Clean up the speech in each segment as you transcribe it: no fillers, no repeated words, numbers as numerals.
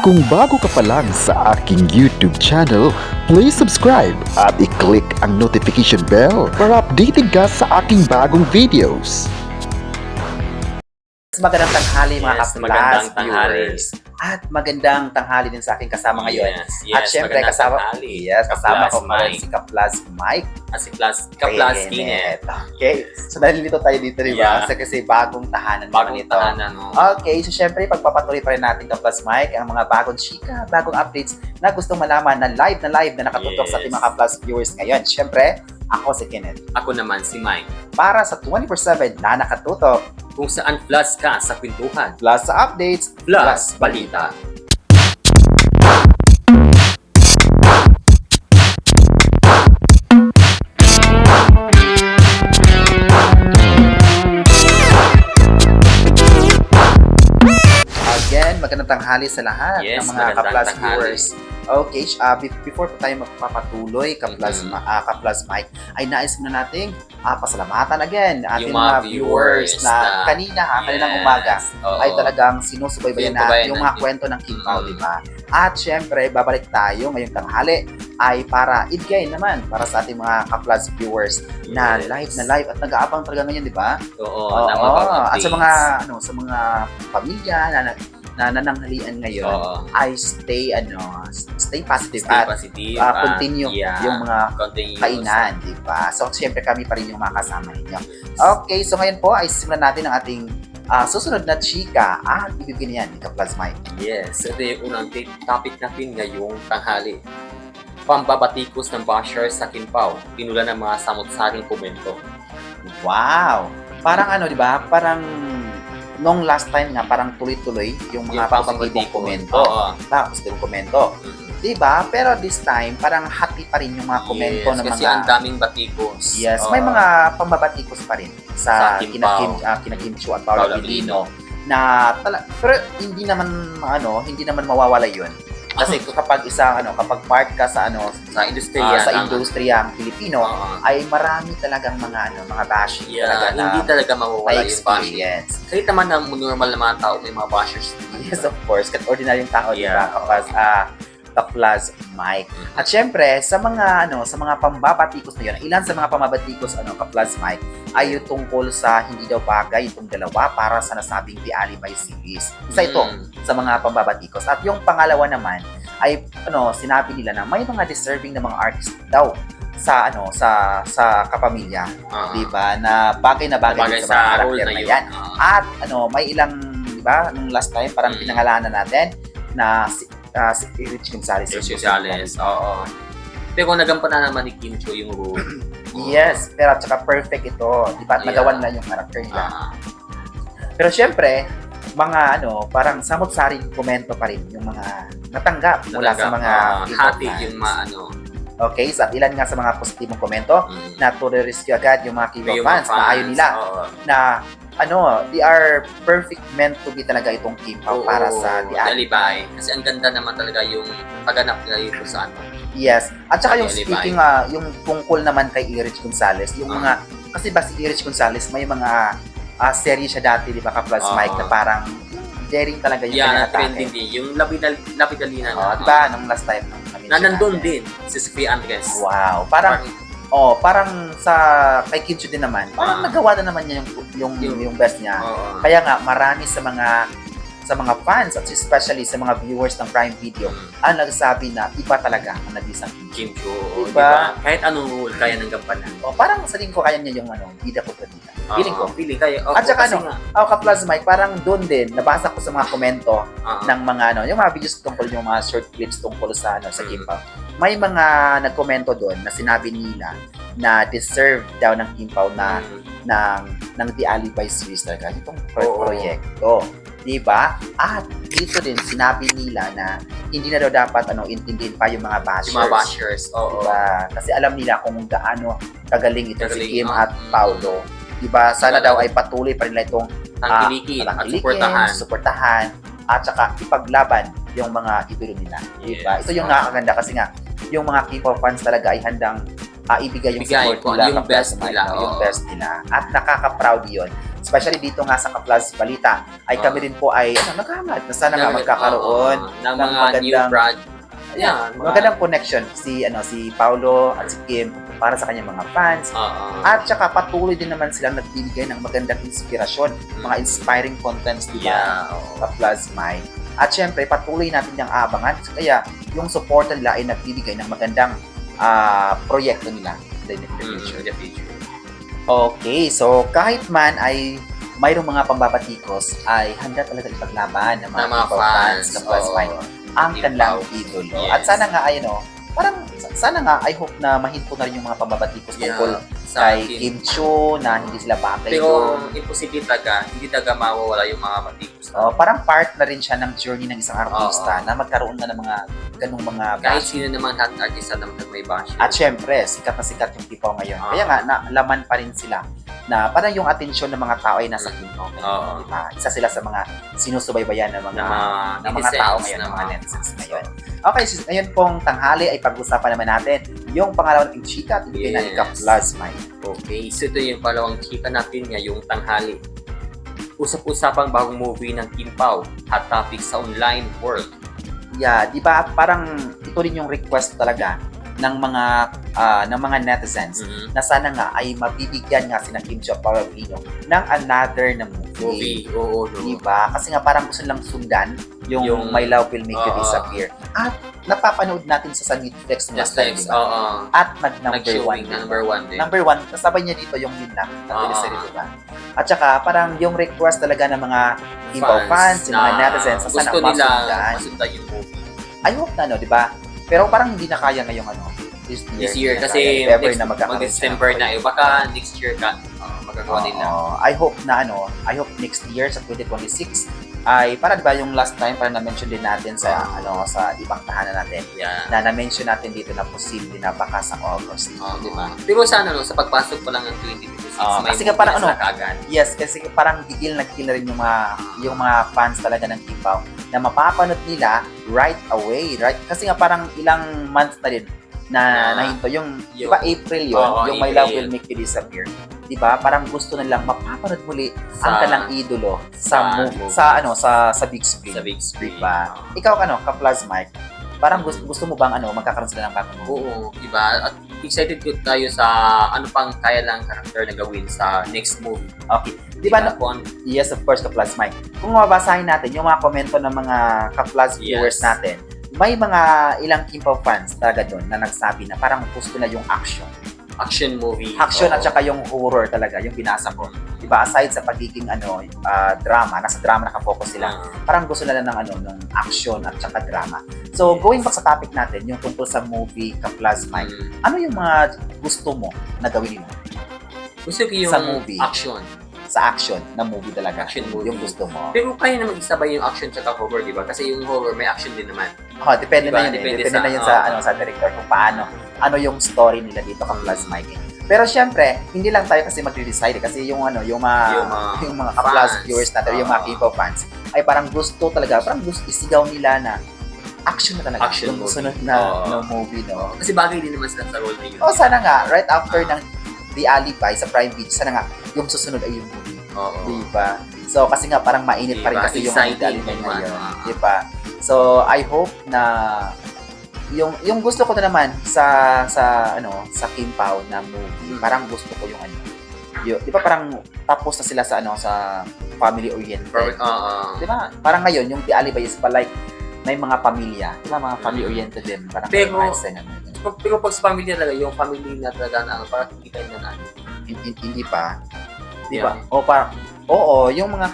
Kung bago ka pa lang sa aking YouTube channel, please subscribe at i-click ang notification bell para updated ka sa aking bagong videos. Magandang tanghali mga Yes, ka-plus magandang tanghali. viewers. At magandang tanghali din sa aking kasama ngayon. Yes, At syempre magandang kasama, tanghali. kasama ko Ka-plus pa rin Mike. si ka-plus Mike. Ka-plus Kenneth. Okay. So nalilito tayo dito, di ba? Yeah. Kasi bagong tahanan naman Bagong ito. tahanan, no? Okay, so syempre pagpapatuloy pa rin natin ka-plus Mike ang mga bagong chika, bagong updates na gustong malaman na live na nakatutok sa ating Yes. mga ka-plus viewers ngayon. Syempre, ako si Kenneth. Ako naman si Mike. Para sa 24/7 na nakatutok, Kung saan plus ka sa kwentuhan, plus sa updates, plus balita. Again, magandang tanghali sa lahat Yes, ng mga magandang ka-plus tanghali. viewers. Okay, before pa tayo magpapatuloy, ka-plus Mike, ay nais muna nating pasalamatan again ating Yung mga mga viewers viewers na na- kaninang umaga Oo. ay talagang sinusubaybayan na Sinusubaybayan yung mga natin. kwento ng King Pao, Mm. di ba? At syempre, babalik tayo ngayong tanghali ay para ibigay naman para sa ating mga ka-plus viewers na Yes. live at nag-aabang talaga ngayon, di ba? Oo, Oo, na mga at sa updates. sa mga pamilya na nananghalian ngayon Oo. ay stay positive Stay at positive. continue yeah, yung mga continue kainan, di ba? So, siyempre kami pa rin yung makasama ninyo. Okay, so ngayon po ay simulan natin ang ating susunod na chika at ibibigyan yan ni ka-plus Mike. Yes, ito yung unang topic natin ngayong tanghali. Pambabatikos ng bashers sa Kinpao, tinula ng mga samot-saring komento. Wow! Parang ano, di ba? Parang nung last time nga, parang tuloy-tuloy yung mga positibong komento. Oo. Positibong komento. Di ba? Pero this time, parang hati pa rin yung mga komento Yes, ng kasi mga... ang daming batikos. Yes, Oo. may mga pambabatikos pa rin sa Sa Kim Pao. kina Kim Chiu at Paolo Paolo Abilino na pero hindi naman mawawala 'yun. Kasi kapag kapag part ka sa Sa industriya. sa tama. industriyang Pilipino Oo. ay marami talagang mga bashing Yeah, talaga na hindi talaga mawawala may yung bashing. experience. Kahit naman ng normal na mga tao, may mga bashers. Yes, of course, kat ordinaryong tao, di ba? Yeah. Kapag ka-plus Mike. At syempre, sa mga pambabatikos na 'yon, ilan sa mga pambabatikos ka-plus Mike ay yung tungkol sa hindi daw bagay itong dalawa para sa nasabing The Alibi series. Isa ito sa mga pambabatikos. At yung pangalawa naman ay sinabi nila na may mga deserving na mga artist daw sa sa kapamilya, Oo. 'di ba? Na bagay na bagay, Bagay din sa mga sa role karakter na na yun. yan. Oo. At may ilang, 'di ba, nung last time parang pinangalanan natin na si Rich Gonzalez. Yes, Gonzales. Oo. Pero nagampanan naman ni Kim Chiu yung role. Yes, pero at saka perfect ito. Di ba? Yeah. Nagawan na yung character nila. Ah. Pero syempre, mga parang samot-saring komento pa rin yung mga natanggap mula sa mga K-pop hati fans. yung mga Okay, so at ilan nga sa mga positibong komento na to the rescue agad yung mga K-pop yung fans na ayaw nila Oo. na they are perfect meant to be talaga itong K-pop para sa The Alibi. Alibay. Kasi ang ganda naman talaga yung pagganap nila yung sa Yes. At saka yung The Alibi. speaking, yung tungkol naman kay Erich Gonzalez, yung mga, kasi ba si Erich Gonzalez, may mga serye siya dati, di ba, ka-plus Mike, na parang daring talaga yung kanyang trending atake. din. Yung labidalina na. Di ba, nung last time, nung kami Na siya nandun natin. din si Sophie Andres. Wow. Parang sa kay Kim Chiu din naman, parang nagawa na naman niya yung best niya. Oo. Kaya nga, marami sa mga fans at especially sa mga viewers ng Prime Video ang nagsabi na iba talaga ang nag-isang Kim Chiu. Kim Chiu. Diba? Diba? Kahit anong role kaya ng gampanan. Parang sa tingin ko kaya niya yung bida ko pradida. Feeling ko. Feeling kayo. At saka ka-plus Mike, parang doon din, nabasa ko sa mga komento ng mga yung mga videos tungkol yung mga short clips tungkol sa sa K-pop. May mga nagkomento doon na sinabi nila na deserve daw ng K-pop na ng The Alibi series talaga itong proyekto. Diba? At dito din sinabi nila na hindi na daw dapat intindihin pa yung mga bashers. Yung mga bashers. Oo. Diba? Kasi alam nila kung gaano kagaling ito si Kim at oo. Paolo. Diba? Sana daw ay patuloy pa nila itong Tangkilikin at suportahan at saka ipaglaban yung mga idolo nila. Diba? Yes. Ito yung nakakaganda kasi nga yung mga K-pop fans talaga ay handang ibigay yung support kung nila yung ka-plus best Mike, nila, yung oo. best nila. At nakaka-proud yun especially dito nga sa Kaplas Balita, ay kami rin po ay naghahamad na sana nga magkakaroon ng mga new project. magandang connection si Paulo at si Kim para sa kanyang mga fans. At saka patuloy din naman silang nagbibigay ng magandang inspirasyon, mga inspiring contents, di ba? Kaplas Mike. At syempre, patuloy natin yung abangan. Kaya, yung support nila ay nagbibigay ng magandang proyekto nila in the future. Okay, so kahit man ay mayroong mga pambabatikos, ay handa talaga ipaglaban ng mga fans ng Kaplas Mike ang kanilang idolo. Yes. At sana nga ay sana nga I hope na mahinto na rin yung mga pambabatikos tungkol kay Kim Chiu na hindi sila bagay pero doon. imposible hindi talaga mawawala yung mga batikos. Parang part na rin siya ng journey ng isang artista na magkaroon na ng mga ganung mga kahit bash. sino naman lahat artista naman may bash. At syempre, sikat na sikat yung Kipaw ngayon. Kaya nga, laman pa rin sila na parang yung atensyon ng mga tao ay nasa Kipaw. Diba? Isa sila sa mga sinusubaybayan ng mga tao ngayon, ng mga netizens ngayon. Okay, so ngayon pong tanghali ay pag-usapan naman natin yung pangalawa ng chika at ibigay na ni Kaplas Mike. Okay, so ito yung palawang chika natin ngayong tanghali. Usap-usapang bagong movie ng Kim Pao, hot topic sa online world. Yeah, di ba parang ito rin yung request talaga ng mga netizens na sana nga ay mabibigyan nga si Kim Chiu at Paolo Aquino ng another na movie. Di ba? Kasi nga parang gusto nilang sundan yung My Love Will Make You Disappear. At napapanood natin sa Netflix ng last time, diba? At number one, kasabay niya dito yung Midna na teleserye, diba? At saka parang yung request talaga ng mga Kim Pao fans, yung mga netizens, sa sana gusto nila masundan yung movie. I hope na, no, diba? Pero parang hindi na kaya ngayong this year kasi mag-December na baka next year magagawa nila. I hope next year sa 2026 ay para diba yung last time para na-mention din natin sa sa ibang tahanan natin na na-mention natin dito na posible na baka sa August, di ba? Pero sa sa pagpasok pa lang ng 2026 may kasi parang yes, kasi parang gigil na rin yung mga fans talaga ng Kim Pao na mapapanood nila right away, right? Kasi nga parang ilang months na rin na nahinto yung di ba April yung My Love Will Make You Disappear. Di ba? Parang gusto nilang mapapanood muli ang kanilang idolo sa big screen. Sa big screen. Diba? Ikaw Kaplas Mike, parang gusto mo bang magkakaroon sila ng bagong movie? Oo, diba? At excited ko tayo sa ano pang kaya lang karakter na gawin sa next movie. Okay. Di ba? Yes, of course, Kaplas Mike. Kung mababasahin natin yung mga komento ng mga Kaplas viewers natin, may mga ilang Kim Pao fans talaga doon na nagsabi na parang gusto na yung action movie. Action at saka yung horror talaga, yung binasa ko. Diba, aside sa pagiging drama, nasa drama nakafocus sila. Parang gusto nila ng action at saka drama. So, going back sa topic natin, yung tungkol sa movie Kaplas Mike, ano yung mga gusto mo na gawin mo? Gusto ko yung sa movie. Sa action na movie talaga. Action movie. Yung gusto mo. Pero kaya na mag-isabay yung action at horror, diba? Kasi yung horror may action din naman. Depende na yun. Depende na yun sa director kung paano. Ano yung story nila dito Kaplas Mike. Pero syempre, hindi lang tayo kasi magde-decide kasi yung mga Kaplas viewers natin, yung mga Kim Pao fans ay parang gusto isigaw nila na action na talaga. Action yung movie. Sunod na movie, no? Kasi bagay din naman sila sa role na yun. Sana nga, right after ng The Alibi sa Prime Video, sana nga, yung susunod ay yung movie. Diba? So, kasi nga, parang mainit pa rin kasi yung The Alibi ngayon. Diba? So, I hope na yung gusto ko na naman sa Kim Pao na movie, parang gusto ko yung di ba parang tapos na sila sa family oriented. Di ba? Parang ngayon, yung The Alibi is pa like, may mga pamilya. Di ba? Mga family oriented din. Parang pero pag sa family talaga, yung family na talaga parang hindi kayo na hindi pa. Di ba? Yung mga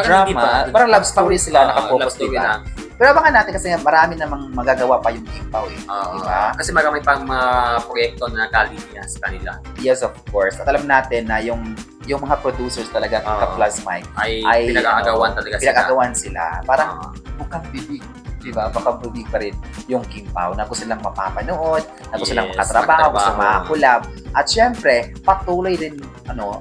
drama, parang love story sila nakapokus, di ba? Pero abangan natin kasi marami namang magagawa pa yung Kim Pao, diba? Kasi marami pang mga proyekto na nakalinya sa kanila. Yes, of course. At alam natin na yung mga producers talaga ng Kaplas Mike ay pinag-aagawan talaga sila. Pinag-aagawan sila. Parang bukang bibig. Diba? Baka bibig pa rin yung Kim Pao na gusto lang mapapanood, na gusto lang makatrabaho, gusto makakulab. At syempre, patuloy din,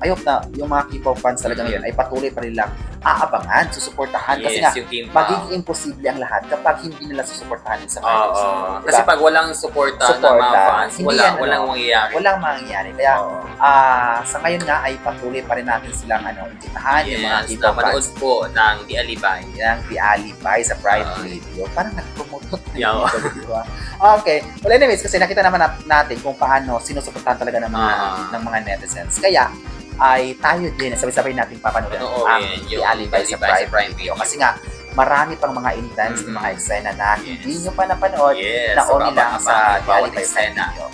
I hope na yung mga Kim Pao fans talaga ngayon ay patuloy pa rin lang aabangan, susuportahan. Kasi nga, yung Kim Pao. magiging imposible ang lahat kapag hindi nila susuportahan yung supporters. Oo. Kasi pag walang suporta ng mga Suporta. fans, Hindi yan, walang mangyayari. Walang mangyayari. Kaya, Oo. sa ngayon nga ay patuloy pa rin natin silang imbitahan yung mga Yes, K-pop na manood fans po ng The Alibay. ng The Alibay sa Prime Oo. Video. Parang nag-promote Yeah. di ba? Okay. Well, anyways, kasi nakita naman natin kung paano sinusuportahan talaga ng mga netizens. Kaya, ay tayo din, sabay-sabay natin papanood ang The Alibay sa Prime Video. Kasi nga, marami pang mga intense ng mga eksena na hindi nyo pa napanood Yes, na only lang sa The bawat Alibay Prime eksena. Video.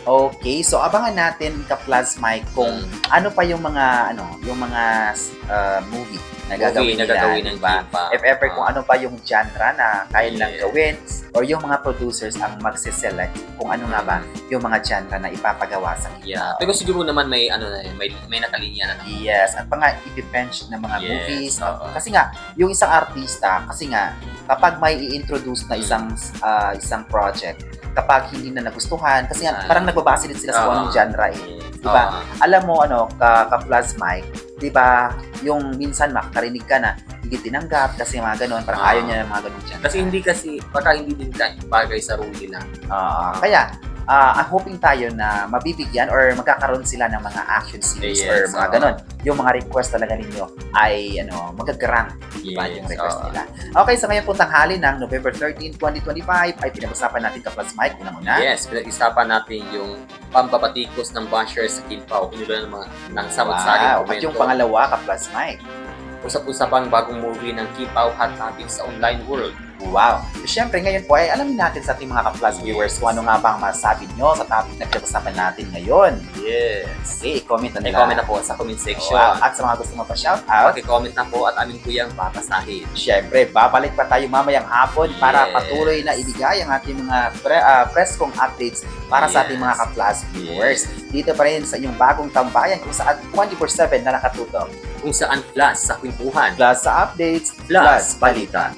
Okay, so abangan natin ka-Plus Mike kung ano pa yung mga movie na gagawin nila, ng diba? Kim Pao. If ever kung ano pa yung genre na kaya nilang Yes. gawin or yung mga producers ang magse-select kung ano nga ba yung mga genre na ipapagawa sa Kim Yeah. Pao. Pero siguro naman may nakalinya na. Yes, at pa nga i-depends ng mga Yes, movies. oo. Kasi nga, yung isang artista, kasi nga, kapag may i-introduce na isang project, kapag hindi na nagustuhan, kasi nga, parang nagbabase din sila sa kung anong genre eh. Diba? Alam mo, ka-Plus Mike, diba, yung minsan makakarinig ka na hindi tinanggap kasi mga ganon, parang ayaw niya ng mga ganon genre. Kasi baka hindi din bagay sa role nila. Kaya, I'm hoping tayo na mabibigyan or magkakaroon sila ng mga action series Yes, or mga ganon. Yung mga request talaga ninyo ay magagarang diba, Yes, yung request nila. Okay, so ngayon po tanghali ng November 13, 2025 ay pinag-usapan natin ka-Plus Mike. Una-una. Yes, pinag-isapan natin yung pambabatikos ng bashers sa Kim Pao. Pinula ng samot-saring At yung pangalawa ka-Plus Mike. Usap-usapang bagong movie ng Kim Pao hot topics sa online world. Wow. So, syempre, ngayon po ay alamin natin sa ating mga ka-Plus viewers kung ano nga ba ang masasabi nyo sa topic na pinag-usapan natin ngayon. Yes. Okay, i-comment na nila. I-comment na po sa comment section. Wow. At sa mga gusto mo pa shout out, Paki-comment na po at aming kuyang babasahin. syempre, babalik pa tayo mamayang hapon para Yes. patuloy na ibigay ang ating mga preskong updates para sa ating Yes. mga ka-Plus viewers. Dito pa rin sa inyong bagong tambayan kung saan 24/7 na nakatutok. Kung saan plus sa kwentuhan, Plus sa updates, plus balita.